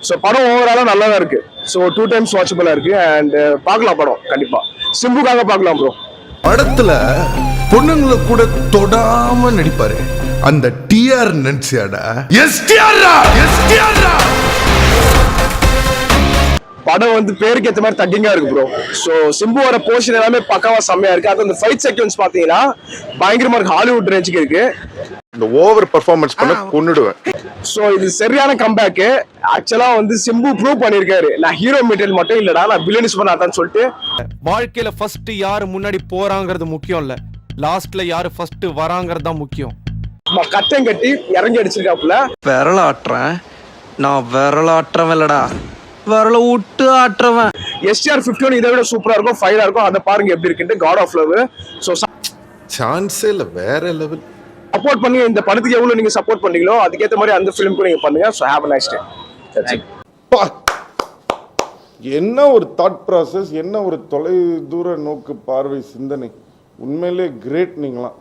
So படம் ஓவராலாக நல்லா தான் இருக்கு. ஸோ 2 times வாட்சபிளா இருக்கு. அண்ட் பார்க்கலாம் படம் கண்டிப்பா. சிம்புக்காக பார்க்கலாம் ப்ரோ. படத்துல பொண்ணுங்களை கூட தொடாம நடிப்பாரு அந்த டிஆர் நன்சியாடா. படம் வந்து பேருக்கு ஏற்ற மாதிரி தக்கிங்கா இருக்கு ப்ரோ. ஸோ சிம்புவோட போர்ஷன் எல்லாமே பக்காவா செம்மையா இருக்கு. அது அந்த ஃபைட் செக்வன்ஸ் பாத்தீங்கன்னா பயங்கரமா இருக்கு, ஹாலிவுட் ரேஞ்சுக்கு இருக்கு. இந்த ஓவர் பெர்ஃபார்மன்ஸ் பண்ண கொன்னுடுவேன். ஸோ இது சரியான கம்பேக். ஆக்சுவலா வந்து சிம்பு ப்ரூவ் பண்ணிருக்காரு, நான் ஹீரோ மெட்டீரியல் மட்டும் இல்லடா, நான் வில்லனிஸ் பண்ணாதான்னு சொல்லிட்டு. வாழ்க்கையில ஃபர்ஸ்ட் யாரு முன்னாடி போறாங்கிறது முக்கியம் இல்ல, லாஸ்ட்ல யாரு ஃபர்ஸ்ட் வராங்கிறது தான் முக்கியம். கட்டம் கட்டி இறங்கி அடிச்சிருக்காப்புல. விரலாட்டுறேன் நான், விரலாட்டுறவன் இல்லடா, விரல விட்டு ஆட்டுறவன். எஸ்டிஆர் 51 இதை விட சூப்பரா இருக்கும், ஃபைரா இருக்கும். அதை பாருங்க எப்படி இருக்குன்ட்டு. God of love. ஸோ சான்ஸே இல்ல, வேற லெவல். சப்போர்ட் பண்ணி இந்த படத்துக்கு எவ்வளவு நீங்க சப்போர்ட் பண்ணீங்களோ அதுக்கேற்ற மாதிரி அந்த ஃபிலிம்க்கு நீங்க பண்ணுங்க. So have a nice day. என்ன ஒரு தாட் ப்ராசஸ், என்ன ஒரு தொலை தூர நோக்கு பார்வை சிந்தனை. உண்மையிலே கிரேட் நீங்களாம்.